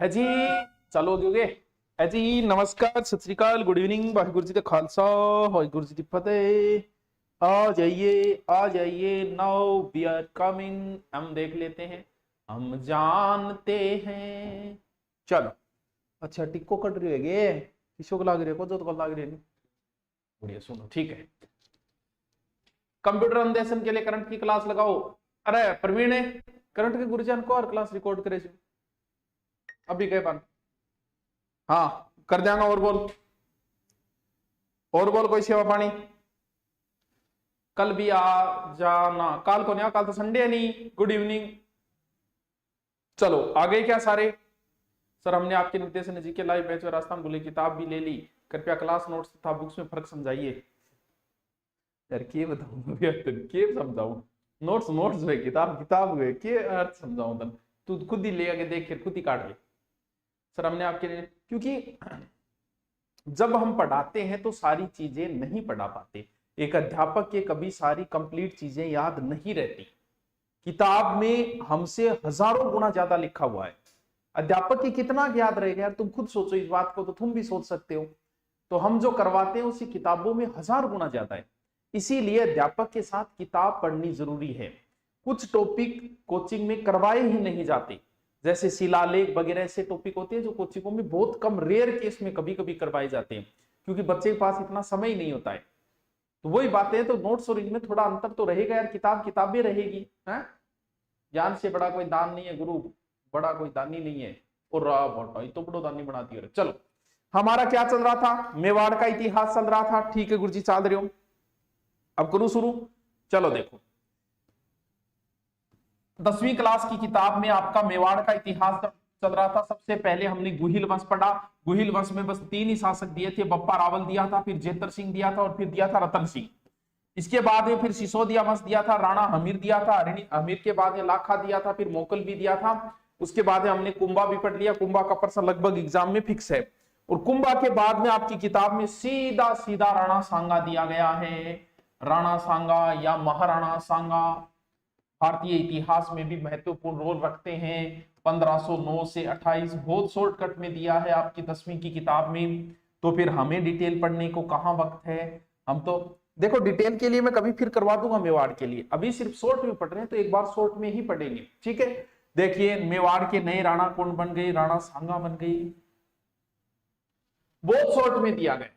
है जी। चलो दोगे है जी। नमस्कार, सत श्री अकाल, गुड इवनिंग, वाहिगुरु जी का खालसा, वाहिगुरु जी की फतेह। आ जाइए, नाउ वी आर कमिंग। हम देख लेते हैं, हम जानते हैं। चलो, अच्छा टिक्को कट रही है, किसको को लाग रही है, को तो लाग रही है। बढ़िया, सुनो ठीक है। कंप्यूटर अन्वेषण के लिए करंट की क्लास लगाओ। अरे प्रवीण, करंट के गुरुजन को और क्लास रिकॉर्ड करे अभी गए बन। हाँ कर देंगा। और बोल कोई सेवा पानी। कल भी आ जाना, कल को नहीं, कल तो संडे है नहीं। Good evening. चलो आ गए क्या सारे? सर हमने आपके निर्देशन जी के लाइव बैच और राजस्थान बोले किताब भी ले ली, कृपया क्लास नोट्स तथा बुक्स में फर्क समझाइए। यार क्या बताऊं, क्या समझाऊं? नोट्स नोट्स हुए, किताब किताब हुए, क्या अर्थ समझाऊं? तन तू खुद ही ले आके देख, फिर खुद ही काट ले। सर हमने आपके लिए, क्योंकि जब हम पढ़ाते हैं तो सारी चीजें नहीं पढ़ा पाते। एक अध्यापक के कभी सारी कंप्लीट चीजें याद नहीं रहती। किताब में हमसे हजारों गुना ज्यादा लिखा हुआ है। अध्यापक की कितना याद रहेगा यार, तुम खुद सोचो इस बात को, तो तुम भी सोच सकते हो। तो हम जो करवाते हैं उसी किताबों में हजार गुना ज्यादा है। इसीलिए अध्यापक के साथ किताब पढ़नी जरूरी है। कुछ टॉपिक कोचिंग में करवाए ही नहीं जाते, जैसे शिलालेख वगैरह ऐसे टॉपिक होते हैं जो कोचिंगों में बहुत कम, रेयर केस में कभी कभी करवाए जाते हैं, क्योंकि बच्चे के पास इतना समय ही नहीं होता है। तो वही बातें हैं। तो नोट्स और इनमें थोड़ा अंतर तो रहेगा यार, किताब किताब भी रहेगी। है ज्ञान से बड़ा कोई दान नहीं है गुरु, बड़ा कोई दानी नहीं है। और तो बड़ो दानी बना दिया। चलो हमारा क्या चल रहा था? मेवाड़ का इतिहास चल रहा था। ठीक है गुरु जी, चल रहे हो। अब करूं शुरू। चलो देखो, 10वीं क्लास की किताब में आपका मेवाड़ का इतिहास चल रहा था। सबसे पहले हमने गुहिल वंश पढ़ा। गुहिल वंश में बस 3 ही शासक दिए थे, बप्पा रावल दिया था, फिर जेतर सिंह दिया था, और फिर दिया था रतन सिंह। इसके बाद में फिर सिसोदिया वंश दिया था, राणा हमीर दिया था, हमीर के बाद में लाखा दिया था, फिर मोकल भी दिया था। उसके बाद में हमने कुंभा भी पढ़ लिया। कुंभा का प्रश्न लगभग एग्जाम में फिक्स है। और कुंभा के बाद में आपकी किताब में सीधा सीधा राणा सांगा दिया गया है। राणा सांगा या महाराणा सांगा भारतीय इतिहास में भी महत्वपूर्ण रोल रखते हैं। 1509 से 28 बहुत शॉर्टकट में दिया है आपकी 10वीं की किताब में। तो फिर हमें डिटेल पढ़ने को कहां वक्त है? हम तो देखो डिटेल के लिए मैं कभी फिर करवा दूंगा मेवाड़ के लिए, अभी सिर्फ शॉर्ट में पढ़ रहे हैं तो एक बार शॉर्ट में ही पढ़ेंगे। ठीक है, देखिए मेवाड़ के नए राणा कौन बन गई? राणा सांगा बन गई। बहुत शॉर्ट में दिया गया,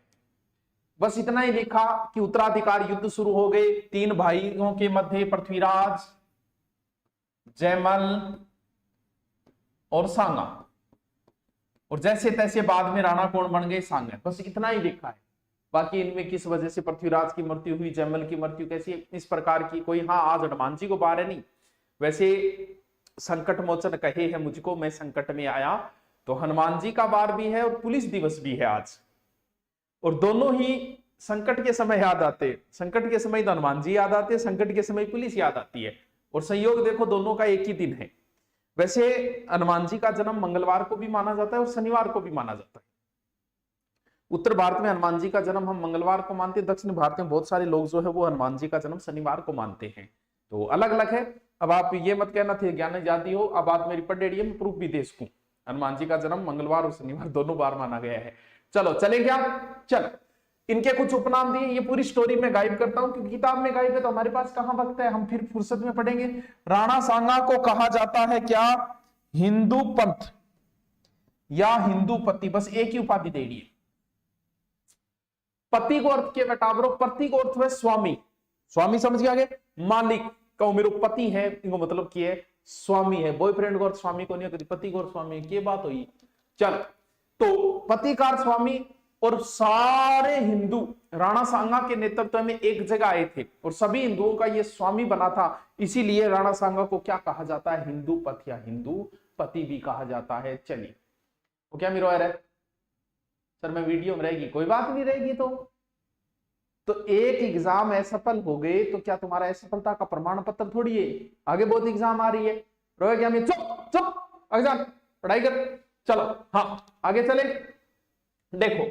बस इतना ही लिखा कि उत्तराधिकार युद्ध शुरू हो गए 3 भाइयों के मध्य, पृथ्वीराज, जयमल और सांगा। और जैसे तैसे बाद में राणा कौन बन गए? सांगा। बस इतना ही लिखा है। बाकी इनमें किस वजह से पृथ्वीराज की मृत्यु हुई, जयमल की मृत्यु कैसी, इस प्रकार की कोई, हाँ आज हनुमान जी को बारे नहीं, वैसे संकट मोचन कहे है मुझको, मैं संकट में आया, तो हनुमान जी का बार भी है और पुलिस दिवस भी है आज। और दोनों ही संकट के समय याद आते। संकट के समय तो हनुमान जी याद आते, संकट के समय पुलिस याद आती है। और संयोग देखो दोनों का एक ही दिन है। वैसे हनुमान जी का जन्म मंगलवार को भी माना जाता है और शनिवार को भी माना जाता है। उत्तर भारत में हनुमान जी का जन्म हम मंगलवार को मानते हैं, दक्षिण भारत में बहुत सारे लोग जो है वो हनुमान जी का जन्म शनिवार को मानते हैं। तो अलग अलग है। अब आप ये मत कहना थे ज्ञान जाती हो, अब बात मेरी पढ़ रही है, मैं प्रूफ भी दे सकूं। हनुमान जी का जन्म मंगलवार और शनिवार दोनों बार माना गया है। चलो चले क्या? चलो, इनके कुछ उपनाम दिए, ये पूरी स्टोरी में गायब करता हूं क्योंकि किताब में गायब है तो हमारे पास कहां वक्त है, हम फिर फुर्सत में पढ़ेंगे। राणा सांगा को कहा जाता है क्या? हिंदू पंथ या हिंदू पति, बस एक ही उपाधि दे रही है। पति को अर्थ के बेटावरो, पति को अर्थ है स्वामी। स्वामी समझ गया आगे? मालिक कहो मेरे पति है, इनको मतलब की है स्वामी है। बॉयफ्रेंड को अर्थ स्वामी को नहीं, पति को अर्थ स्वामी, क्या बात हुई? चल, तो पति का अर्थ स्वामी। और सारे हिंदू राणा सांगा के नेतृत्व में एक जगह आए थे और सभी हिंदुओं का ये स्वामी बना था। इसीलिए राणा सांगा को क्या कहा जाता है? हिंदू पथ या हिंदू पति भी कहा जाता है। चलिए, वो क्या मेरा है सर, मैं वीडियो में रहेगी, कोई बात नहीं रहेगी। तो एक एग्जाम असफल हो गए तो क्या तुम्हारा असफलता का प्रमाण पत्र थोड़ी है? आगे बहुत एग्जाम आ रही है, रोए क्या? मैं चुप चुप एग्जाम पढ़ाई कर। चलो हाँ आगे चले। देखो,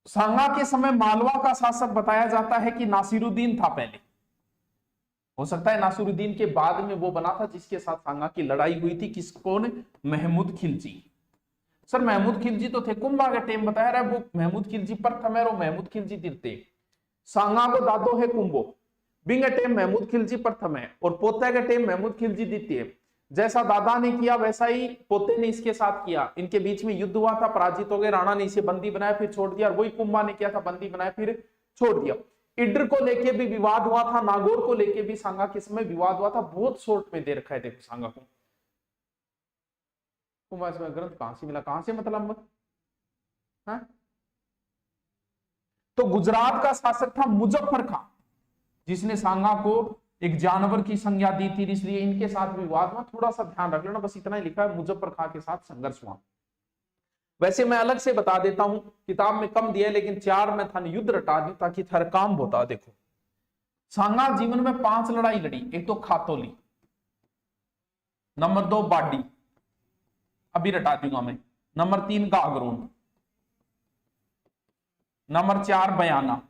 सांगा के समय मालवा का शासक बताया जाता है कि नासिरुद्दीन था पहले। हो सकता है नासिरुद्दीन के बाद में वो बना था जिसके साथ सांगा की लड़ाई हुई थी, किस कौन, महमूद खिलजी। सर महमूद खिलजी तो थे, कुंभा के टेम बताया रहा है वो महमूद खिलजी प्रथम है और महमूद खिलजी द्वितीय। सांगा को दादो है कुंभो, बिंगे टेम महमूद खिलजी प्रथम है और पोते के टेम महमूद खिलजी द्वितीय। जैसा दादा ने किया वैसा ही पोते ने इसके साथ किया। इनके बीच में युद्ध हुआ था, पराजित हो गए, राणा ने इसे बंदी बनाया फिर छोड़ दिया, और वही कुंभा ने किया था, बंदी बनाया फिर छोड़ दिया। इड्र को लेके भी विवाद हुआ था, नागौर को लेके भी सांगा के समय विवाद हुआ था। बहुत शॉर्ट में दे रखा है देखो सांगा को। कुंभा इसमें ग्रंथ कहां से मिला, कहां से मतलब है? तो गुजरात का शासक था मुजफ्फर खान, जिसने सांगा को एक जानवर की संज्ञा दी थी, इसलिए इनके साथ विवाद में थोड़ा सा ध्यान रख लेना, बस इतना ही लिखा है मुजफ्फर खान के साथ संघर्ष हुआ। वैसे मैं अलग से बता देता हूं, किताब में कम दिया लेकिन 4 में था युद्ध रटा दी ताकि हर काम होता। देखो सांगा जीवन में 5 लड़ाई लड़ी। एक तो खातोली, नंबर 2 बाडी, अभी रटा दूंगा मैं, नंबर 3 गागरोन, नंबर 4 बयाना,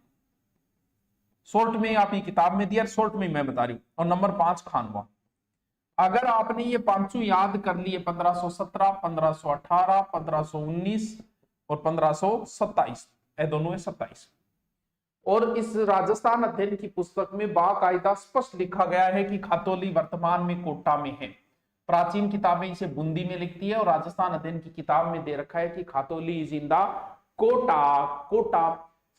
शॉर्ट में आपकी किताब में दिया, शॉर्ट में मैं बता रही हूं, और नंबर 5 खानवा। अगर आपने ये पांचों याद कर लिए, 1517, 1518, 1519 और 1527, ये दोनों है 27। और इस राजस्थान अध्ययन की पुस्तक में बाकायदा स्पष्ट लिखा गया है कि खातोली वर्तमान में कोटा में है। प्राचीन किताबें इसे बूंदी में लिखती है और राजस्थान अध्ययन की किताब में दे रखा है कि Khatoli is in the Kota. Kota.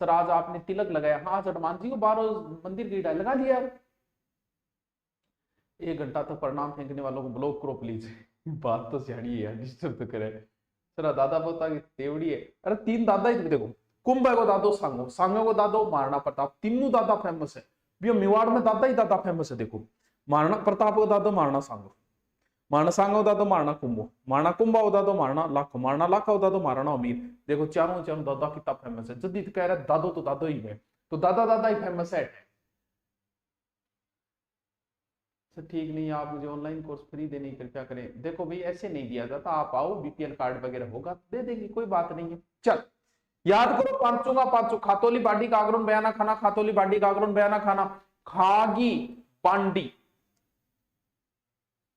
Sir आज आपने तिलक लगाया, हाँ हनुमान जी को 12 मंदिर की लगा दिया। 1 घंटा तक प्रणाम फेंकने वालों को ब्लॉक करो प्लीज। बात तो सियाड़ी है यार, डिस्टर्ब तो करे। सर दादा पोता की तेवड़ी है। अरे 3 दादा ही देखो, कुंभ को दादो सांगो, सांगो को दादो महाराणा प्रताप, तीनों दादा फेमस है। मेवाड़ में दादा ही दादा फेमस है। देखो महाराणा प्रताप को दादो महाराणा सांगो, महाराणा सांगो दादो महाराणा कुंभो, महाराणा कुंभा हो दादो महाराणा लाखो, महाराणा लाखा हो दादो महाराणा अमीर। देखो चारों दादा कितना फेमस है। जल्दी कह रहे दादो तो दादो ही है, तो दादा दादा ही फेमस है। ठीक नहीं, आप मुझे ऑनलाइन कोर्स फ्री देने की कृपया करें। देखो भाई ऐसे नहीं दिया जाता, आप आओ, बीपीएल कार्ड वगैरह होगा दे देंगे, कोई बात नहीं है। चल याद करो पांचों का पांचों, खातोली बाडी गागरोन बयाना खाना, खातोली बाडी गागरोन बयाना खाना, खागी पांडी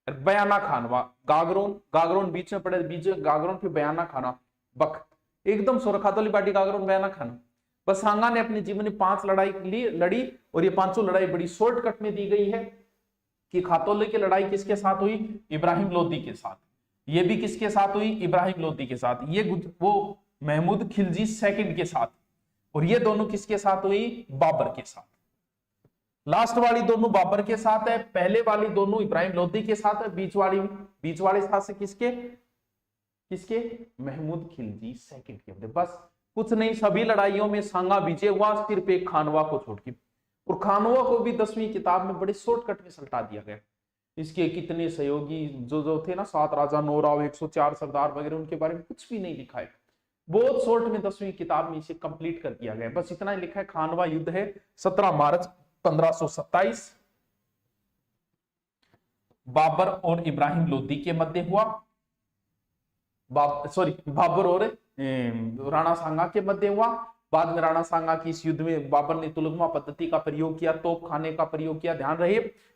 बयाना खानवा, गागरोन, गागरोन बीच में पड़े, बीच गागरोन फिर बयाना खाना, बख एकदम सोर, खातोली बाडी गागरोन बयाना खाना। बस सांगा ने अपने जीवन में 5 लड़ाई लड़ी और ये पांचों लड़ाई बड़ी शॉर्टकट में दी गई है कि खातोली की लड़ाई किसके साथ हुई, इब्राहिम लोदी के साथ। ये भी किसके साथ हुई, इब्राहिम लोदी के साथ। ये वो महमूद खिलजी सेकंड के साथ, और ये दोनों किसके साथ हुई, बाबर के साथ। लास्ट वाली दोनों बाबर के साथ है, पहले वाली दोनों इब्राहिम लोदी के साथ है, बीच वाले साथ से किसके किसके, महमूद खिलजी सेकंड के। बस कुछ नहीं, सभी लड़ाइयों में सांगा विजय हुआ, सिर्फ एक खानवा को छोड़ के। और खानवा को भी 10वीं किताब में बड़े शॉर्टकट में सल्टा दिया गया। इसके कितने सहयोगी जो थे ना, 7 राजा, 9 राव, 104 सरदार वगैरह, उनके बारे में कुछ भी नहीं लिखा है। बहुत शॉर्ट में 10वीं किताब में इसे कंप्लीट कर दिया गया। बस इतना ही लिखा है, खानवा युद्ध है 17 मार्च 1527 बाबर और इब्राहिम लोदी के मध्य हुआ। बाबर और राणा सांगा के मध्य हुआ। बाद में राणा सांगा की इस युद्ध में बाबर ने तुलगमा पद्धति का प्रयोग किया, तोप खाने का प्रयोग किया। ध्यान रहे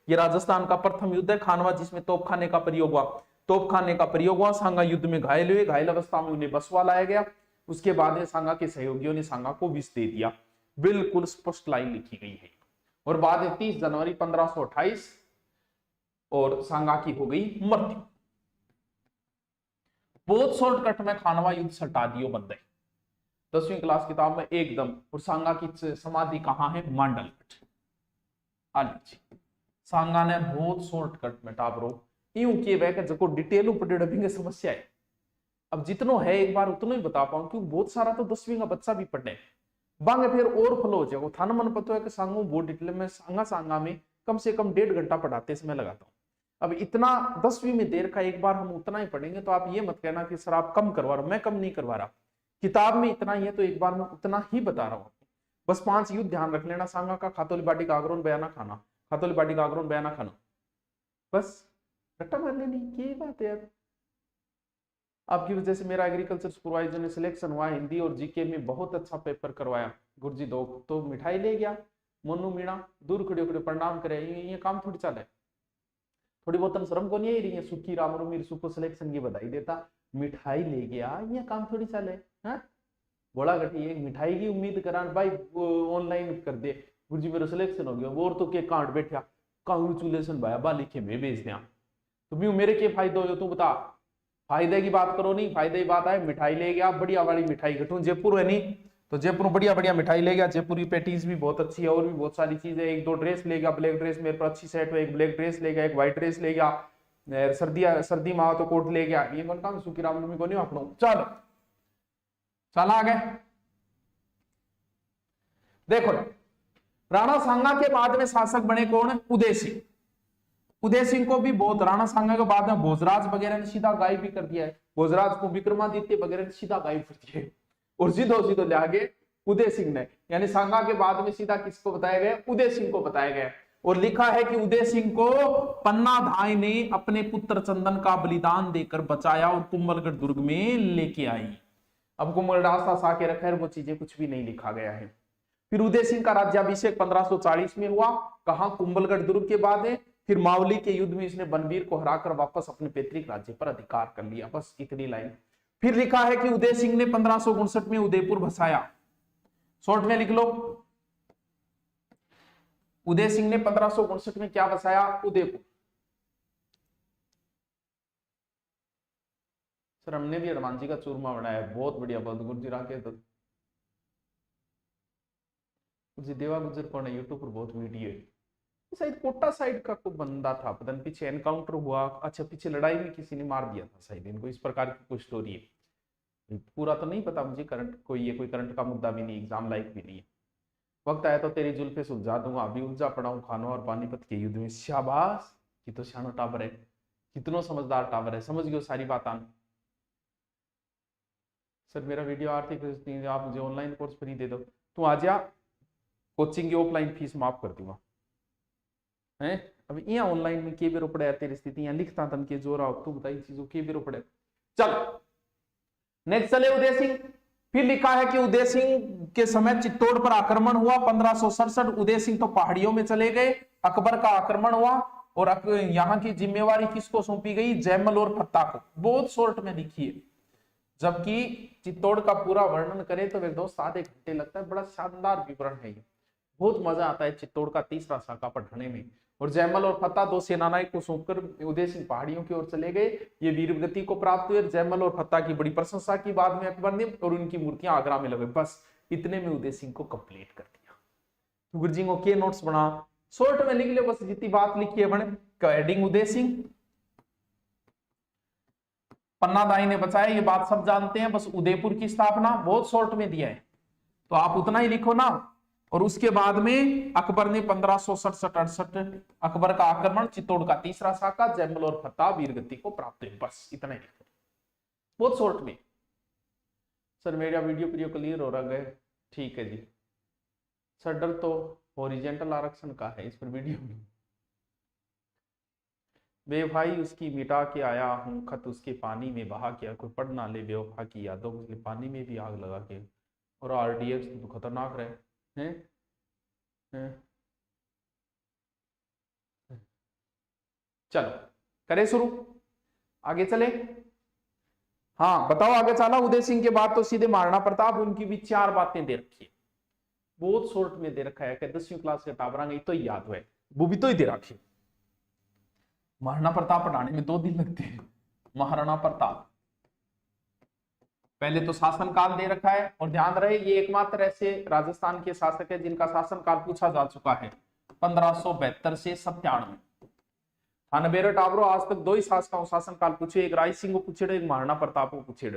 ये राजस्थान का प्रथम युद्ध है खानवा जिसमें तोप खाने का प्रयोग हुआ। तोप खाने का प्रयोग हुआ, सांगा युद्ध में घायल हुए, घायल अवस्था में उन्हें बसवा लाया गया। उसके बाद में सांगा के सहयोगियों ने सांगा को विष दे दिया। बिल्कुल स्पष्ट लाइन लिखी गई है। और बाद में 30 जनवरी 1528 और सांगा की हो गई मृत्यु। बहुत शॉर्टकट में खानवा युद्ध सटा दियो बंदे 10वीं क्लास किताब में एकदम। और सांगा की समाधि कहां है, मांडलगढ़। सांगा ने बहुत शॉर्टकट में टाबरो यूं किए वह जको डिटेल पढ़े समस्या है। अब जितनो है एक बार उतना ही बता पाऊं, क्योंकि बहुत सारा तो 10वीं का बच्चा भी पढ़े बांगे फिर और फ्लो हो जाएगा। थाना मन पता है कि सांगो बहुत डिटेल में सांगा में कम से कम 1.5 घंटा पढ़ाते समय लगाता हूँ। अब इतना 10वीं में देर का एक बार हम उतना ही पढ़ेंगे, तो आप ये मत कहना कि सर आप कम करवा रहे हो। मैं कम नहीं करवा रहा, किताब में इतना ही है तो एक बार मैं उतना ही बता रहा हूँ। बस 5 युद्ध ध्यान रख लेना, सांगा का, खातोली बाडी गागरोन बयाना खाना, खातोली बाडी गागरोन बयाना खाना, बस रट्टा मार लेनी। ये बात है यार, आपकी वजह से मेरा एग्रीकल्चर सुपरवाइजर ने सिलेक्शन हुआ, हिंदी और जीके में बहुत अच्छा पेपर करवाया। गुरुजी 2 तो मिठाई ले गया, मोनू मीणा दूर खड़े खड़े प्रणाम करे, ये काम थोड़ी चल है। थोड़ी बहुत शर्म को नहीं आई रही है, सुखी राम रो मेरे सुको सिलेक्शन की बधाई देता, मिठाई ले गया, ये काम थोड़ी चल है। हाँ बोला गठी एक मिठाई की उम्मीद करा भाई ऑनलाइन कर दे, गुरुजी मेरा सिलेक्शन हो गया, वो तो के कांड बैठा कांग्रेचुलेशन भाई बा लिखे मैं भेज दिया, तुम्हें मेरे के फायदे हो तू बता। फायदे की बात करो नहीं, फायदे की बात है मिठाई ले गया, बढ़िया वाली मिठाई घटू जयपुर है नहीं तो जयपुर बढ़िया बढ़िया मिठाई ले गया, जयपुरी पेटीज भी बहुत अच्छी है और भी बहुत सारी चीजें, एक दो ड्रेस ले गया, ब्लैक ड्रेस मेरे पर अच्छी सेट है, एक ब्लैक ड्रेस ले गया, एक व्हाइट ड्रेस ले गया, सर्दी माह तो कोट ले गया, ये कौन काम सुखी रामनवमी को नहीं अपनो। चलो चल आगे देखो, राणा सांगा के बाद में शासक बने कौन, उदय सिंह। उदय सिंह को भी बहुत, राणा सांगा के बाद में भोजराज वगैरह ने सीधा गायब भी कर दिया है, भोजराज को विक्रमादित्य वगैरह ने सीधा गायब कर दिया है, और सीधो ले आगे उदय सिंह ने, यानी सांगा के बाद में सीधा किसको बताया गया, उदय सिंह को बताया गया। और लिखा है कि उदय सिंह को पन्ना धाय ने अपने पुत्र चंदन का बलिदान देकर बचाया और कुंभलगढ़ दुर्ग में लेके आई। अब कुंभलगढ़ आसपास आके रखा है, वो चीजें कुछ भी नहीं लिखा गया है। फिर उदय सिंह का राज्याभिषेक 1540 में हुआ, कहा कुंभलगढ़ दुर्ग के बाद है। फिर मावली के युद्ध में इसने बनवीर को हराकर वापस अपने पैतृक राज्य पर अधिकार कर लिया, बस इतनी लाइन। फिर लिखा है कि उदय सिंह ने 1559 में उदयपुर बसाया, शॉर्ट में लिख लो, उदय सिंह ने 1559 में क्या बसाया, उदयपुर। सर हमने भी हनुमान जी का चूरमा बनाया है, बहुत बढ़िया, बहुत गुरुजी राके तो देवा गुजर कौन है, यूट्यूब पर बहुत वीडियो है, शायद कोटा साइड का कोई बंदा था, पता नहीं पीछे एनकाउंटर हुआ, अच्छा पीछे लड़ाई में किसी ने मार दिया था शायद इनको, इस प्रकार की कोई स्टोरी है, पूरा तो नहीं पता मुझे, करंट कोई है, कोई करंट का मुद्दा भी नहीं, एग्जाम लाइक भी नहीं है। वक्त आया तो तेरी जुल्फे सुलझा दूंगा, अभी उलझा पड़ा हूं खानों और पानीपत के युद्ध में। शाबाश, कि तो शानो टावर है, कितनो समझदार टावर है, समझ गयो सारी बात आन। सर मेरा वीडियो आर्थिक, आप मुझे ऑनलाइन कोर्स फ्री दे दो, तू आ जा, कोचिंग की ऑफलाइन फीस माफ कर दूंगा है। अब यहाँ ऑनलाइन में के बेरो पड़े तेरी स्थिति, यहाँ लिखता तन के जोरा तू बताई चीजों के बेरो पड़े। चल नेक्स्ट चले उदय सिंह। फिर लिखा है कि उदय सिंह के समय चित्तौड़ पर आक्रमण हुआ 1567, उदय सिंह तो पहाड़ियों में चले गए, अकबर का आक्रमण हुआ और यहाँ की जिम्मेवारी किसको सौंपी गई, जयमल और फत्ता को, बहुत शॉर्ट में लिखी है। जबकि चित्तौड़ का पूरा वर्णन करें तो एक दोस्त आधे घंटे लगता है, बड़ा शानदार विवरण है ये, बहुत मजा आता है चित्तौड़ का तीसरा शाखा पढ़ने में। और जयमल और फत्ता दो सेनानायक को सौंपकर उदय सिंह पहाड़ियों की ओर चले गए, ये वीरगति को प्राप्त हुए। जयमल और फत्ता की बड़ी प्रशंसा की बाद में अकबर ने, और उनकी मूर्तियां आगरा में लगे, बस इतने में उदय सिंह को कंप्लीट कर दिया। तो गुरुजी को के नोट्स बना, शॉर्ट में लिख ले, बस जितनी बात लिखी है बने, हेडिंग उदय सिंह, पन्ना दाई ने बचाया, ये बात सब जानते हैं, बस उदयपुर की स्थापना बहुत शॉर्ट में दिया है, तो आप उतना ही लिखो ना। और उसके बाद में अकबर ने 1567-68 अकबर का आक्रमण, चित्तौड़ का तीसरा शाखा, जयमल और फत्ता वीरगति को प्राप्त हुई, बस इतना ही लिखो, बहुत शॉर्ट में। सर मेरा वीडियो क्लियर हो रहा है, ठीक है जी। सर डर तो हॉरिजेंटल आरक्षण का है इस पर वीडियो में। बेवफाई उसकी मिटा के आया हूं, खत उसके पानी में बहा किया, कोई पढ़ ना ले बेवफा की यादों को, पानी में भी आग लगा के। और आरडीएक्स तो खतरनाक रहे हैं। चलो करें शुरू, आगे चले। हाँ बताओ आगे चला। उदय सिंह के बाद तो सीधे महाराणा प्रताप, उनकी भी 4 बातें दे रखी है, बहुत शॉर्ट में दे रखा है, 10वीं क्लास के टाबरा तो याद हुए, वो भी तो ही दे रखी। महाराणा प्रताप पढ़ाने में 2 दिन लगते हैं। महाराणा प्रताप पहले तो शासनकाल दे रखा है, और ध्यान रहे ये एकमात्र ऐसे राजस्थान के शासक है जिनका शासनकाल पूछा जा चुका है 1572 से 97। थानबेरे टाबरो आज तक 2 ही शासकों शासनकाल पूछे, एक राय सिंह को पूछे, एक महाराणा प्रताप को पूछे,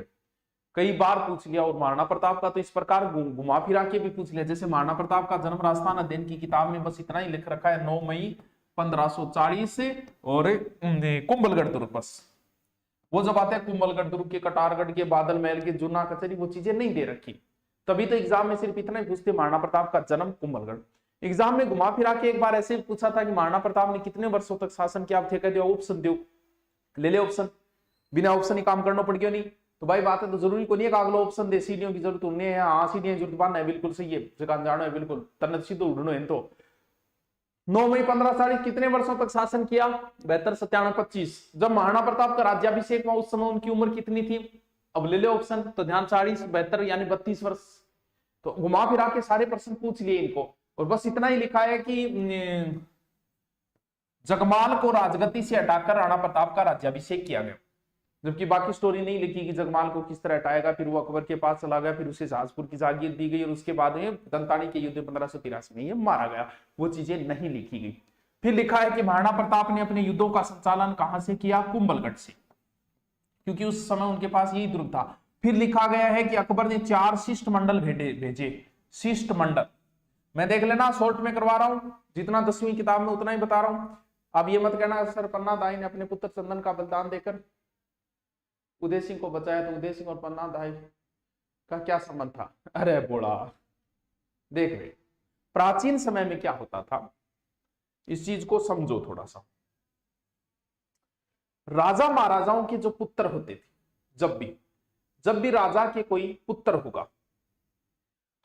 कई बार पूछ लिया। और महाराणा प्रताप का तो इस प्रकार घुमा फिरा के भी पूछ लिया, जैसे महाराणा प्रताप का जन्म राजस्थान अध्ययन की किताब में बस इतना ही लिख रखा है, 9 मई 1540 और कुंभलगढ़ दुर्ग, बस वो जब आते हैं कुंभलगढ़ दुर्ग के, कटारगढ़ के, बादल महल के, जूना कचहरी, वो चीजें नहीं दे रखी। तभी तो एग्जाम में सिर्फ इतना ही पूछते, महाराणा प्रताप का जन्म कुंभलगढ़। एग्जाम में घुमा फिरा के एक बार ऐसे पूछा था कि महाराणा प्रताप ने कितने वर्षों तक शासन किया, आप थे कह दिया ऑप्शन दो, ले ले ऑप्शन, बिना ऑप्शन ही काम करना पड़ गया नहीं। तो भाई बात है तो जरूरी को नहीं है कि अगला ऑप्शन दे सीढ़ियों की जरूरत उन्हें है, हाँ सीढ़ियां जरूरत बांधना है, बिल्कुल सही है, जगह जानो है बिल्कुल, तन्नत सीधो उड़नो है। तो 9 मई 1540 कितने वर्षों तक शासन किया? 72, 97, 25। जब महाराणा प्रताप का राज्याभिषेक हुआ उस समय उनकी उम्र कितनी थी? अब ले लो ऑप्शन, तो ध्यान 40, 72 यानी 32 वर्ष। तो घुमा फिरा के सारे प्रश्न पूछ लिए इनको, और बस इतना ही लिखा है कि जगमाल को राजगद्दी से हटाकर राणा प्रताप का राज्याभिषेक किया गया, जबकि बाकी स्टोरी नहीं लिखी कि जगमाल को किस तरह हटाएगा, फिर वो अकबर के पास चला गया, फिर उसे जहाजपुर की जागीर दी गई और उसके बाद में दंतानी के युद्ध 1583 में ये मारा गया, वो चीजें नहीं लिखी गई। फिर लिखा है कि महाराणा प्रताप ने अपने युद्धों का संचालन कहां से किया? कुंभलगढ़ से, क्योंकि उस समय उनके पास यही दुर्ग था। फिर लिखा गया है कि अकबर ने 4 शिष्टमंडल भेजे। शिष्टमंडल मैं देख लेना, शॉर्ट में करवा रहा हूं, जितना 10वीं किताब में उतना ही बता रहा हूं। अब ये मत कहना सर पन्ना दाई ने अपने पुत्र चंदन का बलिदान देकर उदय सिंह को बचाया, तो उदय सिंह और पन्ना दाई का क्या संबंध था? अरे बोला, देख रहे प्राचीन समय में क्या होता था, इस चीज को समझो थोड़ा सा। राजा महाराजाओं के जो पुत्र होते थे, जब भी राजा के कोई पुत्र होगा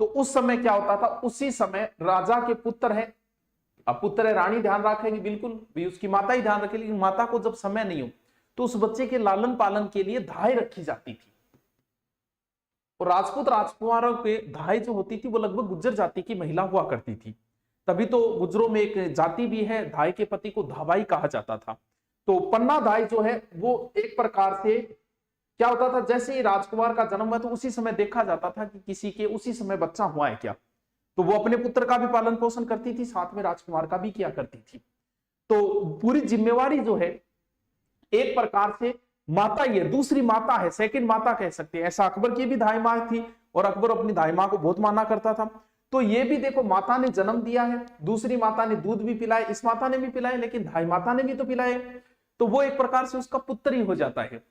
तो उस समय क्या होता था, उसी समय राजा के पुत्र है, अब पुत्र है, रानी ध्यान रखेगी बिल्कुल भी, उसकी माता ही ध्यान रखेगी, लेकिन माता को जब समय नहीं हो तो उस बच्चे के लालन पालन के लिए धाय रखी जाती थी। और राजपूत राजकुमारों पे धाय जो होती थी वो लगभग गुज्जर जाति की महिला हुआ करती थी, तभी तो गुज्जरों में एक जाति भी है, धाय के पति को धाबाई कहा जाता था। तो पन्ना धाय जो है वो एक प्रकार से क्या होता था, जैसे ही राजकुमार का जन्म हुआ तो उसी समय देखा जाता था कि किसी के उसी समय बच्चा हुआ है क्या, तो वो अपने पुत्र का भी पालन पोषण करती थी, साथ में राजकुमार का भी किया करती थी। तो पूरी जिम्मेवारी जो है एक प्रकार से माता ही है, दूसरी माता है, सेकंड माता कह सकते हैं। ऐसा अकबर की भी धाई माँ थी और अकबर अपनी धाई माँ को बहुत माना करता था। तो ये भी देखो, माता ने जन्म दिया है, दूसरी माता ने दूध भी पिलाया, इस माता ने भी पिलाया, लेकिन धाई माता ने भी तो पिलाया, तो वो एक प्रकार से उसका पुत्र ही हो जाता है।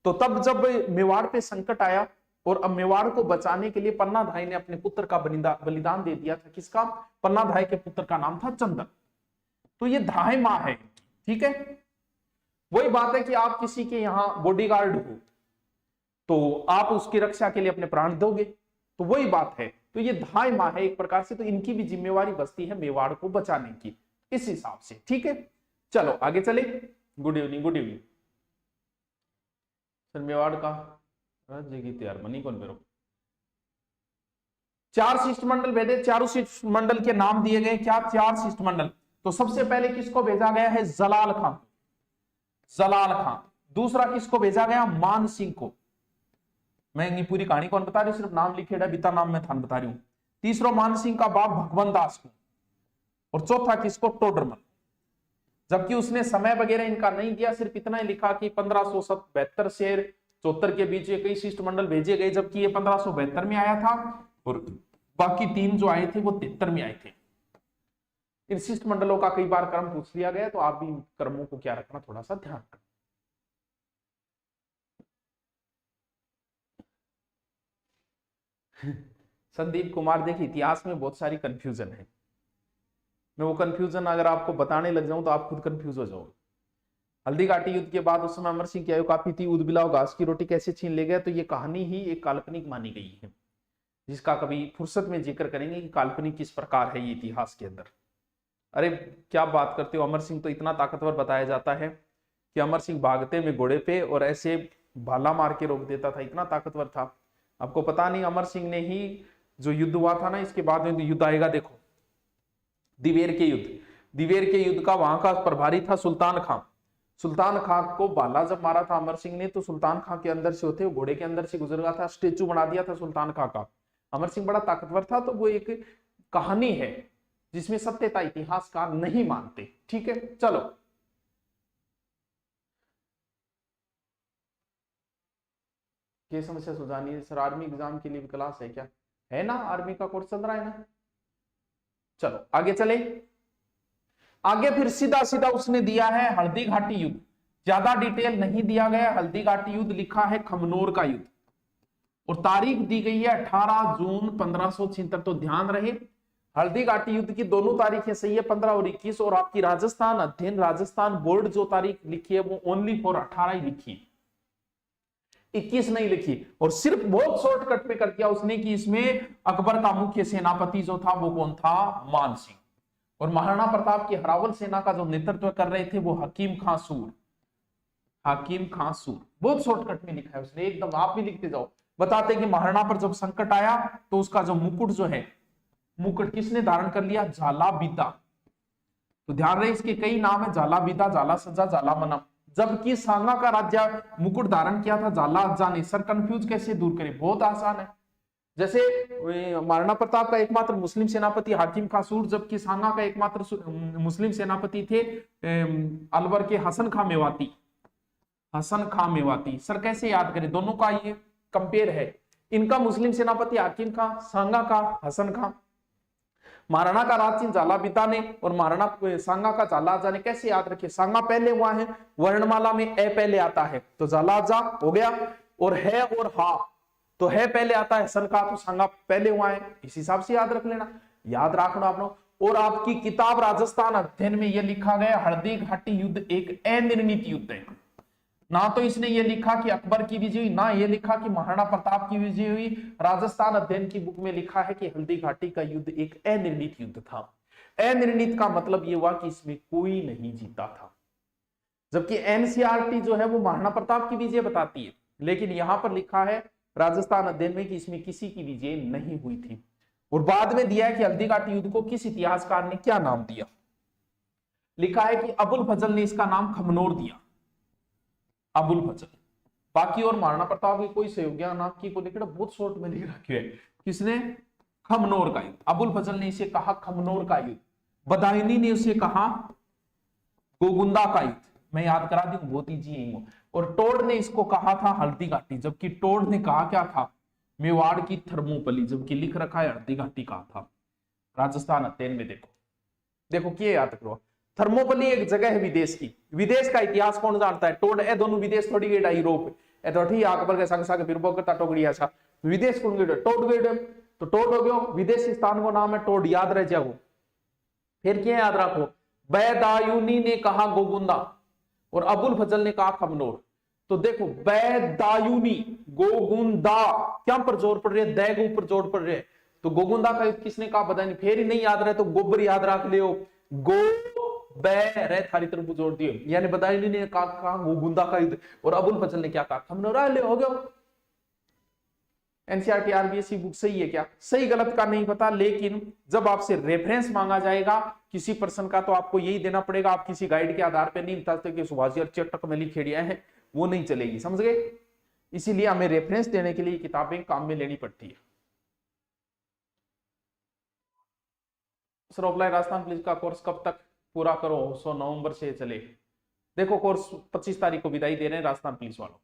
तो तब जब मेवाड़ पे संकट आया और अब मेवाड़ को बचाने के लिए पन्ना धाई ने अपने पुत्र का बलिदान दे दिया था। किसका? पन्ना धाई के पुत्र का नाम था चंदन। तो ये धाई माँ है, ठीक है। वही बात है कि आप किसी के यहाँ बॉडीगार्ड हो तो आप उसकी रक्षा के लिए अपने प्राण दोगे, तो वही बात है। तो ये धाई माँ है एक प्रकार से, तो इनकी भी जिम्मेवारी बसती है मेवाड़ को बचाने की, इस हिसाब से, ठीक है। चलो आगे चले। Good evening, good evening sir. Mewar का राज्य की तैयार बनी कौन बेरो? 4 शिष्टमंडल भेजे, चारों शिष्टमंडल के नाम दिए गए। क्या 4 शिष्टमंडल? तो सबसे पहले किसको भेजा गया है? जलाल खान, जलाल खान। दूसरा किसको भेजा गया? मान सिंह को। मैं पूरी कहानी कौन बता रही हूँ, सिर्फ नाम लिखेड़ा, बीता नाम मैं थान बता रही हूँ। तीसरा मान सिंह का बाप भगवंत दास को, और चौथा किसको? टोडरमल। जबकि उसने समय वगैरह इनका नहीं दिया, सिर्फ इतना ही लिखा कि 1572 से 74 के बीच कई शिष्टमंडल भेजे गए, जबकि ये 1572 में आया था और बाकी 3 जो आए थे वो 73 में आए थे। इन शिष्टमंडलों का कई बार क्रम पूछ लिया गया, तो आप भी क्रमों को क्या रखना, थोड़ा सा ध्यान रखना। संदीप कुमार, देखिए इतिहास में बहुत सारी कंफ्यूजन है, मैं वो कंफ्यूजन अगर आपको बताने लग जाऊं तो आप खुद कंफ्यूज हो जाओगे। हल्दी घाटी युद्ध के बाद उस समय अमर सिंह की आयु काफी थी, ऊद बिलाव घास की रोटी कैसे छीन ले गया, तो ये कहानी ही एक काल्पनिक मानी गई है, जिसका कभी फुर्सत में जिक्र करेंगे कि काल्पनिक किस प्रकार है ये इतिहास के अंदर। अरे क्या बात करते हो, अमर सिंह तो इतना ताकतवर बताया जाता है कि अमर सिंह भागते में घोड़े पे और ऐसे भाला मार के रोक देता था, इतना ताकतवर था। आपको पता नहीं, अमर सिंह ने ही जो युद्ध हुआ था ना, इसके बाद में युद्ध आएगा, देखो दिवेर के युद्ध। दिवेर के युद्ध का वहां का प्रभारी था सुल्तान खां। सुल्तान खां को भाला जब मारा था अमर सिंह ने, तो सुल्तान खां के अंदर से होते घोड़े के अंदर से गुजर गया था, स्टेचू बना दिया था सुल्तान खां का। अमर सिंह बड़ा ताकतवर था, तो वो एक कहानी है जिसमें सत्यता इतिहासकार नहीं मानते, ठीक है। चलो ये समस्या सुलझानी है सर। आर्मी एग्जाम के लिए भी क्लास है क्या? है ना, आर्मी का कोर्स चल रहा है ना। चलो आगे चले। आगे फिर सीधा सीधा उसने दिया है हल्दी घाटी युद्ध, ज्यादा डिटेल नहीं दिया गया। हल्दी घाटी युद्ध लिखा है खमनोर का युद्ध, और तारीख दी गई है 18 जून 1576। तो ध्यान रहे, हल्दी घाटी युद्ध की दोनों तारीखें सही है, 15 और 21। और आपकी राजस्थान अध्ययन राजस्थान बोर्ड जो तारीख लिखी है वो ओनली फॉर 18 ही लिखी है। 21 नहीं लिखी, और सिर्फ बहुत शॉर्टकट में कर दिया उसने कि इसमें अकबर का मुख्य सेनापति जो था वो कौन था, मान सिंह, और महाराणा प्रताप की हरावल सेना का जो नेतृत्व कर रहे थे वो हकीम खां सूर, हकीम खां सूर। बहुत शॉर्टकट में लिखा है उसने, एकदम आप भी लिखते जाओ। बताते कि महाराणा पर जब संकट आया तो उसका जो मुकुट जो है, मुकुट किसने धारण कर लिया, झालाबीता। तो ध्यान रहे इसके कई नाम है, झालाबीता, झाला सज्जा, झाला मनम। जबकि सांगा का राज्य मुकुट धारण किया था झाला अज्जा ने। सर कंफ्यूज कैसे दूर करें, बहुत आसान है। जैसे महाराणा प्रताप का एकमात्र मुस्लिम सेनापति हाकिम खां सूर, जबकि सांगा का एकमात्र मुस्लिम सेनापति थे अलवर के हसन खां मेवाती, हसन खां मेवाती। सर कैसे याद करें, दोनों का ये कंपेयर है। इनका मुस्लिम सेनापति हाकिम खां, सांगा का हसन खां। महाराणा का राजसिंह झालाबीता ने और महाराणा सांगा का झालाजा ने। कैसे याद रखे, सांगा पहले हुआ है, वर्णमाला में ए पहले आता है तो झालाजा हो गया, और है और हा तो है पहले आता है, हसन का तो सांगा पहले हुआ है। इस हिसाब से याद रख लेना, याद रखना आप लोग। और आपकी किताब राजस्थान अध्ययन में यह लिखा गया हल्दी घाटी युद्ध एक अनिर्णित युद्ध है। ना तो इसने ये लिखा कि अकबर की विजय हुई, ना ये लिखा कि महाराणा प्रताप की विजय हुई। राजस्थान अध्ययन की बुक में लिखा है कि हल्दी घाटी का युद्ध एक अनिर्णित युद्ध था। अनिर्णित का मतलब ये हुआ कि इसमें कोई नहीं जीता था। जबकि एनसीईआरटी जो है वो महाराणा प्रताप की विजय बताती है, लेकिन यहां पर लिखा है राजस्थान अध्ययन में कि इसमें किसी की विजय नहीं हुई थी। और बाद में दिया है कि हल्दी घाटी युद्ध को किस इतिहासकार ने क्या नाम दिया। लिखा है कि अबुल फजल ने इसका नाम खमनोर दिया, अबुल फजल। बाकी और महाराणा प्रताप की कोई सहयोगी नाम की को लेकर बहुत शॉर्ट में लिख रखे है, किसने, खमनोर का युद्ध। अबुल फजल ने इसे कहा खमनोर का युद्ध, बदायूनी ने उसे कहा गोगुंदा का युद्ध। मैं याद करा दूं, बहुत इजी है। और टोड ने इसको कहा था हल्दी घाटी, जबकि टोड ने कहा क्या था, मेवाड़ की थर्मोपली, जबकि लिख रखा है हल्दी घाटी कहा था। राजस्थान अध्ययन में देखो, देखो क्या याद करो, थर्मोपली एक जगह है विदेश की। विदेश का इतिहास कौन जानता है, टोड। ए दोनों विदेश थोड़ी गेड़ा यूरोप ए तो ठीक अकबर के संग संग फिर करता टोकड़िया सा विदेश कौन गेड़ा, टोड गेड़। तो टोड हो गयो, विदेशी स्थान को नाम है टोड, याद रह जाओ। फिर क्या याद रखो, बैदायूनी ने कहा गोगुंदा और अबुल फजल ने कहा खमनोर। तो देखो बैदायूनी गोगुंदा क्या पर जोर पड़ रही है, दै के ऊपर जोर पड़ रही है। तो गोगुंदा का युद्ध किसने कहा पता नहीं, फिर ही नहीं याद रहे तो गोबर याद रख लियो, गो बै थारी तरफ जोड़ दिए। यानी बदायूनी ने कहा गोगुंदा का युद्ध और अबुल फजल ने क्या कहा खमनोर। हो गया। एनसीईआरटी आरबीएसई बुक सही है क्या, सही गलत का नहीं पता, लेकिन जब आपसे रेफरेंस मांगा जाएगा किसी पर्सन का तो आपको यही देना पड़ेगा। आप किसी गाइड के आधार पर नहीं बता सकते कि सुभाष चटक में लिखेड़िया है, वो नहीं चलेगी, समझ गए। इसीलिए हमें रेफरेंस देने के लिए किताबें काम में लेनी पड़ती है। सर ऑफलाइन राजस्थान पुलिस का कोर्स कब तक पूरा करो, 100 नवंबर से चले। देखो कोर्स 25 तारीख को विदाई दे रहे हैं राजस्थान पुलिस वालों को।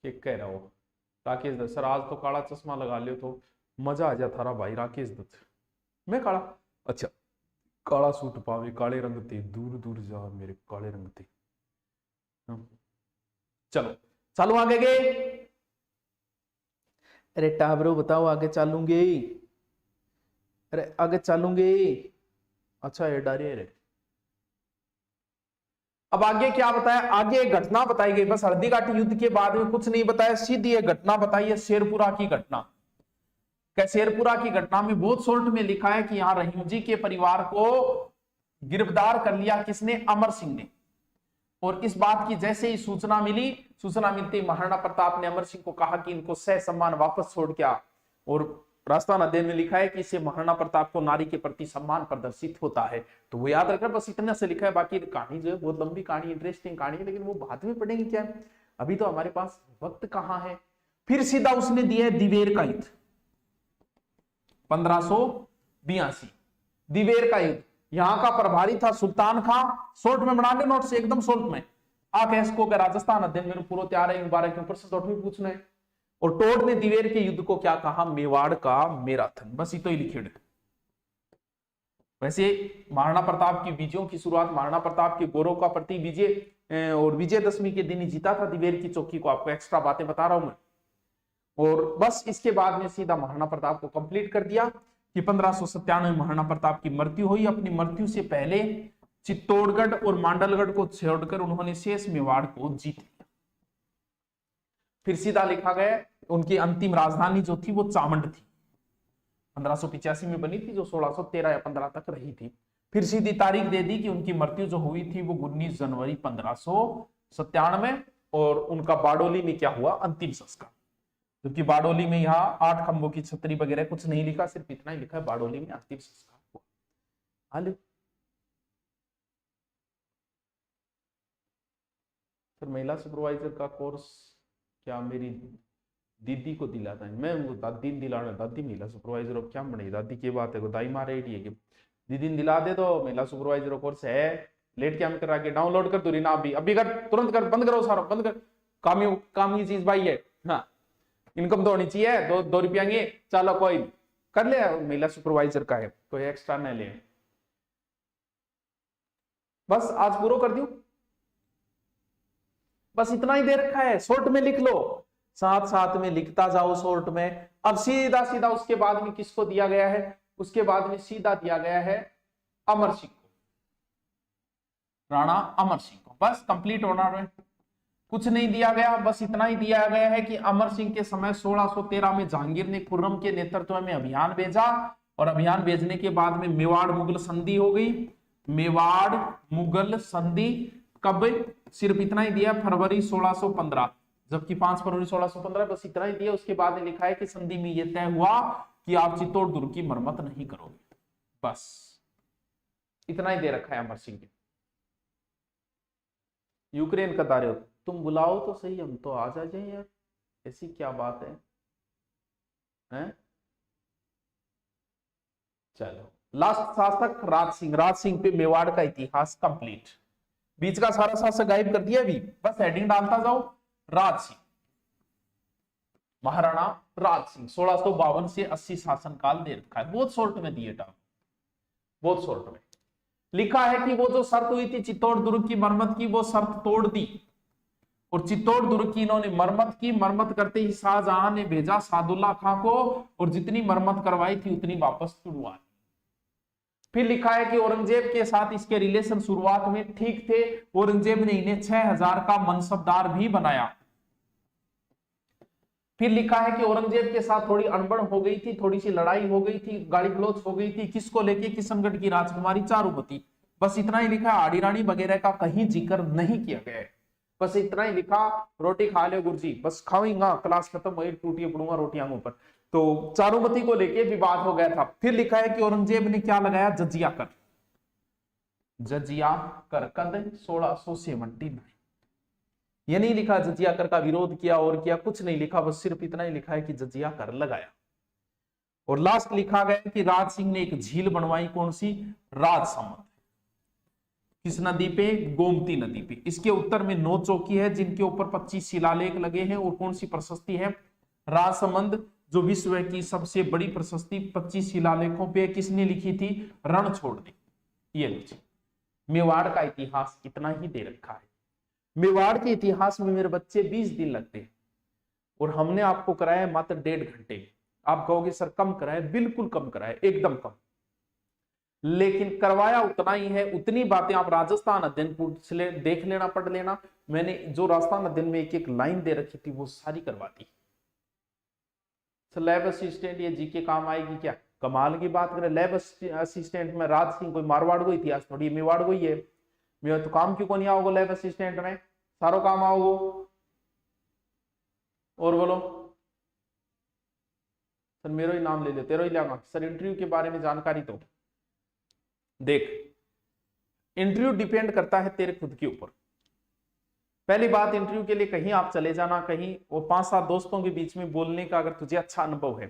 क्या कह रहा हो राकेश दत्त, सर आज तो काला चश्मा लगा लियो तो मजा आ जाता थारा भाई राकेश दत्त। मैं काला, अच्छा काला सूट पावे काले रंग ते, दूर दूर जा मेरे काले रंग ते। चलो चलो आगे गए। अरे टाबरो बताओ आगे चलूंगे, अरे आगे चलूंगे। अच्छा ये डारिये रे। अब आगे क्या बताया, आगे एक घटना बताई गई। बस हल्दी घाटी युद्ध के बाद में कुछ नहीं बताया, सीधी एक घटना बताई है, शेरपुरा की घटना। क्या शेरपुरा की घटना में बहुत शॉर्ट में लिखा है कि यहां रहीम जी के परिवार को गिरफ्तार कर लिया किसने, अमर सिंह ने। और इस बात की जैसे ही सूचना मिली, सूचना मिलते महाराणा प्रताप ने अमर सिंह को कहा कि इनको सह सम्मान वापस छोड़ के आ। और राजस्थान अध्ययन में लिखा है कि इससे महाराणा प्रताप को नारी के प्रति सम्मान प्रदर्शित होता है। तो वो याद रखना, बस इतना से लिखा है। बाकी कहानी जो है बहुत लंबी कहानी, इंटरेस्टिंग कहानी है, लेकिन वो बाद में पढ़ेंगे क्या है, अभी तो हमारे पास वक्त कहां है। फिर सीधा उसने दिया है दिवेर का युद्ध, 1582 दिवेर का युद्ध। यहां का प्रभारी था सुल्तान खां। शॉर्ट में बना ले नोट से, एकदम शॉर्ट में। इसको राजस्थान अध्ययन में पूरा तैयार है, मुबारक के ऊपर से तो पूछना है। और टोड ने दिवेर के युद्ध को क्या कहा, मेवाड़ का मैराथन। बस इतो ही लिखे। वैसे महाराणा प्रताप की विजयों की शुरुआत महाराणा प्रताप के गौरव का प्रति विजय और विजयदशमी के दिन ही जीता था दिवेर की चौकी को। आपको एक्स्ट्रा बातें बता रहा हूं मैं। और बस इसके बाद में सीधा महाराणा प्रताप को कंप्लीट कर दिया कि 1597 में महाराणा प्रताप की मृत्यु हुई। अपनी मृत्यु से पहले चित्तौड़गढ़ और मांडलगढ़ को छोड़कर उन्होंने शेष मेवाड़ को जीत लिया। फिर सीधा लिखा गया उनकी अंतिम राजधानी जो थी वो चामंड थी, 1585 में बनी थी, जो 1613 या 15 तक रही थी। फिर सीधी तारीख दे दी कि उनकी मृत्यु जो हुई थी वो 19 जनवरी 1597, और उनका बारडोली में क्या हुआ, अंतिम संस्कार। क्योंकि बारडोली में यहाँ 8 खंभों की छतरी वगैरह कुछ नहीं लिखा, सिर्फ इतना ही लिखा है बारडोली में अंतिम संस्कार हुआ। हाल सर महिला सुपरवाइजर का कोर्स क्या मेरी दीदी को दिलाता है? मैं उनको दादी दिलाना, दादी महिला सुपरवाइजर अब क्या बनेगी, दादी की बात है, दाई मारे है कि दीदी दिला दे, तो महिला सुपरवाइजर कोर्स है, लेट क्या करा के डाउनलोड कर, दूरी ना अभी कर, तुरंत कर, बंद करो सारा, बंद कर, काम की चीज भाई है। हाँ, इनकम तो होनी चाहिए, 2 रुपया की, चलो कोई कर ले, महिला सुपरवाइजर का है, कोई एक्स्ट्रा न ले। बस आज पूरा कर दियो, बस इतना ही दे रखा है, शॉर्ट में लिख लो, साथ साथ में लिखता जाओ शॉर्ट में। अब सीधा सीधा उसके बाद में किसको दिया गया है, उसके बाद में सीधा दिया गया है अमर सिंह को, राणा अमर सिंह को। बस कंप्लीट होना है, कुछ नहीं दिया गया, बस इतना ही दिया गया है कि अमर सिंह के समय 1613 में जहांगीर ने खुर्रम के नेतृत्व में अभियान भेजा, और अभियान भेजने के बाद में मेवाड़ मुगल संधि हो गई। मेवाड़ मुगल संधि कब, सिर्फ इतना ही दिया, फरवरी 1615, जबकि 5 फरवरी 1615, बस इतना ही दिया। उसके बाद लिखा है कि संधि में यह तय हुआ कि आप चित्तौड़ दुर्ग की मरम्मत नहीं करोगे, बस इतना ही दे रखा है अमर सिंह के। यूक्रेन का दारे, तुम बुलाओ तो सही, हम तो आ जाए यार, ऐसी क्या बात है, हैं? चलो, लास्ट शासक राज सिंह, राज सिंह पे मेवाड़ का इतिहास कंप्लीट, बीच का सारा शासक गायब कर दिया अभी, बस हेडिंग डालता जाओ, राज सिंह, महाराणा राज सिंह, 1652 से 80 शासनकाल दे रखा है, बहुत शॉर्ट में दिए था, बहुत शॉर्ट में लिखा है कि वो जो शर्त हुई थी चित्तौड़ दुर्ग की मरम्मत की, वो शर्त तोड़ दी, और चित्तौड़ दुर्ग की इन्होंने मरम्मत की। मरम्मत करते ही शाहजहां ने भेजा सादुल्ला खां को, और जितनी मरम्मत करवाई थी उतनी वापस तुड़वाई। फिर लिखा है कि औरंगजेब के साथ इसके रिलेशन शुरुआत में ठीक थे, औरंगजेब ने इन्हें 6000 का मनसबदार भी बनाया। फिर लिखा है कि औरंगजेब के साथ थोड़ी अनबन हो गई थी, थोड़ी सी लड़ाई हो गई थी, गाली गलौज हो गई थी, किसको लेके, किशनगढ़ की राजकुमारी चारुमती, बस इतना ही लिखा। आड़ी रानी वगैरह का कहीं जिक्र नहीं किया गया है, बस इतना ही लिखा, रोटी खा ले गुरुजी, बस खाऊंगा, क्लास खत्म हुई, टूटिए पड़ूंगा रोटियां ऊपर। तो चारुमती को लेके विवाद हो गया था। फिर लिखा है कि औरंगजेब ने क्या लगाया, जजिया कर, जजिया कर कद 1679, ये नहीं लिखा जजिया कर का विरोध किया और किया, कुछ नहीं लिखा, बस सिर्फ इतना ही लिखा है कि जजिया कर लगाया। और लास्ट लिखा गया कि राज सिंह ने एक झील बनवाई, कौन सी, राजसमंद, किस नदी पे, गोमती नदी पे। इसके उत्तर में 9 चौकी है जिनके ऊपर 25 शिलालेख लगे हैं, और कौन सी प्रशस्ति है, राजसमंद, जो विश्व की सबसे बड़ी प्रशस्ति 25 शिलालेखों पे किसने लिखी थी, रण छोड़ दी। ये लीजिए, मेवाड़ का इतिहास इतना ही दे रखा है। मेवाड़ के इतिहास में मेरे बच्चे 20 दिन लगते हैं, और हमने आपको कराया मात्र 1.5 घंटे। आप कहोगे सर कम कराए, बिल्कुल कम कराए, एकदम कम, लेकिन करवाया उतना ही है। उतनी बातें आप राजस्थान अध्ययन देख लेना, पढ़ लेना, मैंने जो राजस्थान अध्ययन में एक एक लाइन दे रखी थी वो सारी करवा दी। लैब असिस्टेंट ये जीके काम आएगी क्या, कमाल की बात करें। लैब असिस्टेंट में राज सिंह कोई मारवाड़ को इतिहास थोड़ी, मेवाड़ को ही है, मेरा तो काम क्यों को नहीं आओगे लैब असिस्टेंट में, सारो काम आओगे। और बोलो सर, मेरा ही नाम ले ले, तेरा ही लाऊंगा सर। इंटरव्यू के बारे में जानकारी तो देख, इंटरव्यू डिपेंड करता है तेरे खुद के ऊपर। पहली बात, इंटरव्यू के लिए कहीं आप चले जाना, कहीं वो 5-7 दोस्तों के बीच में बोलने का अगर तुझे अच्छा अनुभव है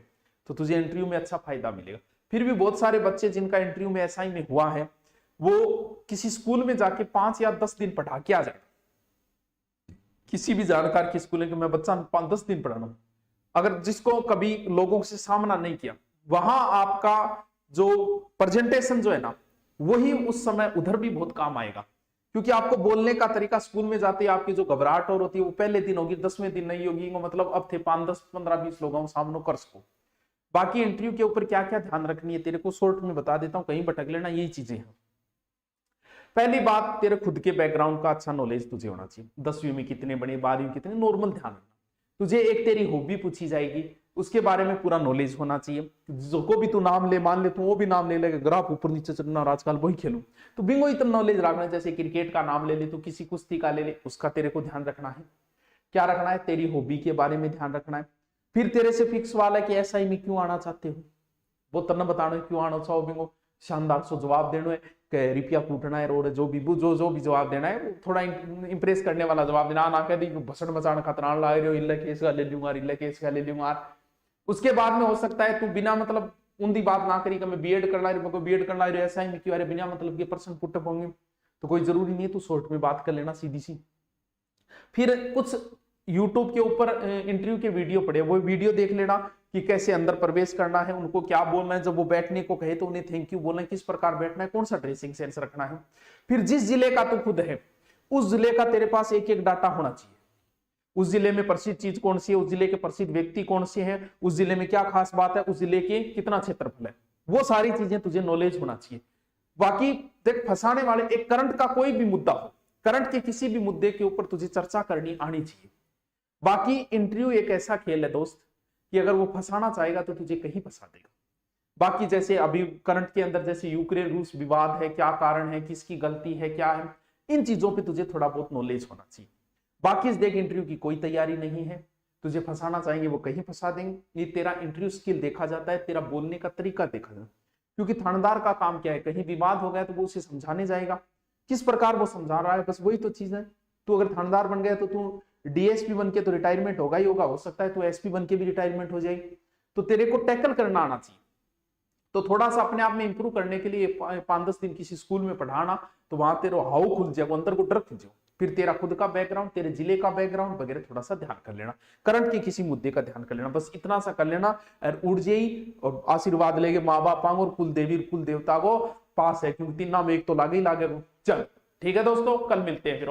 तो तुझे इंटरव्यू में अच्छा फायदा मिलेगा। फिर भी बहुत सारे बच्चे जिनका इंटरव्यू में ऐसा ही में हुआ है, वो किसी स्कूल में जाके 5 या 10 दिन पढ़ा के आ जाए, किसी भी जानकार के स्कूल में मैं बच्चा 5-10 दिन पढ़ाना, अगर जिसको कभी लोगों से सामना नहीं किया, वहां आपका जो प्रेजेंटेशन जो है ना, वही उस समय उधर भी बहुत काम आएगा। क्योंकि आपको बोलने का तरीका, स्कूल में जाते ही आपकी जो घबराहट और होती है वो पहले दिन होगी, 10वें दिन नहीं होगी, मतलब अब थे 5, 10, 15, 20 लोगों सामने कर सको। बाकी इंटरव्यू के ऊपर क्या क्या ध्यान रखनी है तेरे को शॉर्ट में बता देता हूं, कहीं भटक लेना, यही चीजें हैं। पहली बात, तेरे खुद के बैकग्राउंड का अच्छा नॉलेज तुझे होना चाहिए, 10वीं में कितने बने, 12वीं में कितने, नॉर्मल ध्यान रखना। तुझे एक तेरी हॉबी पूछी जाएगी, उसके बारे में पूरा नॉलेज होना चाहिए। जो को भी तू नाम ले, मान ले तू वो भी नाम ले लेगा, ग्राफ ऊपर नीचे चढ़ना और आजकल वही खेलूं, तो बिंगो इतना नॉलेज रखना। जैसे क्रिकेट का नाम ले ले, तो किसी कुश्ती का ले ले, उसका तेरे को ध्यान रखना है। क्या रखना है, तेरी हॉबी के बारे में ध्यान रखना है। फिर तेरे से फिक्स वाला है कि एसआई में क्यों आना चाहते हो, वो तन्ना बताना है क्यों आना चाहो बिंगो, शानदार सो जवाब देना है, रिपिया कूटना है और जो भी जवाब देना है वो थोड़ा इंप्रेस करने वाला जवाब देना, ना कह दी भसड़ मचाना खतरा ला रहे हो, इल्ला केस का ले लूंगा, इल्ला केस का ले लूंगा। उसके बाद में हो सकता है तू बिना मतलब उन्दी बात ना करी कि मैं बीएड करना है, मेरे बीएड करना है, एसआई में क्यों, अरे बिना मतलब के पर्सन पुटअप होंगे, तो कोई जरूरी नहीं है, तू शॉर्ट में बात कर लेना सीधी सी। फिर कुछ यूट्यूब के ऊपर इंटरव्यू के वीडियो पड़े, वो वीडियो देख लेना कि कैसे अंदर प्रवेश करना है, उनको क्या बोलना है, जब वो बैठने को कहे तो उन्हें थैंक यू बोलना है, किस प्रकार बैठना है, कौन सा ड्रेसिंग सेंस रखना है। फिर जिस जिले का तू खुद है, उस जिले का तेरे पास एक एक डाटा होना चाहिए। उस जिले में प्रसिद्ध चीज कौन सी है, उस जिले के प्रसिद्ध व्यक्ति कौन से हैं, उस जिले में क्या खास बात है, उस जिले के कितना क्षेत्रफल है, वो सारी चीजें तुझे नॉलेज होना चाहिए। बाकी देख, फंसाने वाले एक करंट का कोई भी मुद्दा हो, करंट के किसी भी मुद्दे के ऊपर तुझे चर्चा करनी आनी चाहिए। बाकी इंटरव्यू एक ऐसा खेल है दोस्त कि अगर वो फंसाना चाहेगा तो तुझे कहीं फंसा देगा। बाकी जैसे अभी करंट के अंदर जैसे यूक्रेन रूस विवाद है, क्या कारण है, किसकी गलती है, क्या है, इन चीजों पे तुझे थोड़ा बहुत नॉलेज होना चाहिए। बाकी देख, इंटरव्यू की कोई तैयारी नहीं है, तुझे फंसाना चाहेंगे वो कहीं फंसा देंगे। ये तेरा इंटरव्यू स्किल देखा जाता है, तेरा बोलने का तरीका देखा जाता है, क्योंकि थानेदार का काम क्या है, कहीं विवाद हो गया तो वो उसे समझाने जाएगा, किस प्रकार वो समझा रहा है, बस वही तो चीज है। तू अगर थानेदार बन गया तो तू डीएसपी बन के तो रिटायरमेंट होगा ही होगा, हो सकता है तू एसपी बन के भी रिटायरमेंट हो जाएगी, तो तेरे को टैकल करना आना चाहिए। तो थोड़ा सा अपने आप में इंप्रूव करने के लिए 5-10 दिन किसी स्कूल में पढ़ाना, तो वहां तेरा हाउ खुल जाए, अंदर को डर खुल जाओ। फिर तेरा खुद का बैकग्राउंड, तेरे जिले का बैकग्राउंड वगैरह थोड़ा सा ध्यान कर लेना, करंट के किसी मुद्दे का ध्यान कर लेना, बस इतना सा कर लेना और उड़ जाई और आशीर्वाद लेके माँ बाप और कुल देवी कुल देवता को पास है, क्योंकि 3 में 1 तो लागे ही लागे। चल ठीक है दोस्तों, कल मिलते हैं फिर।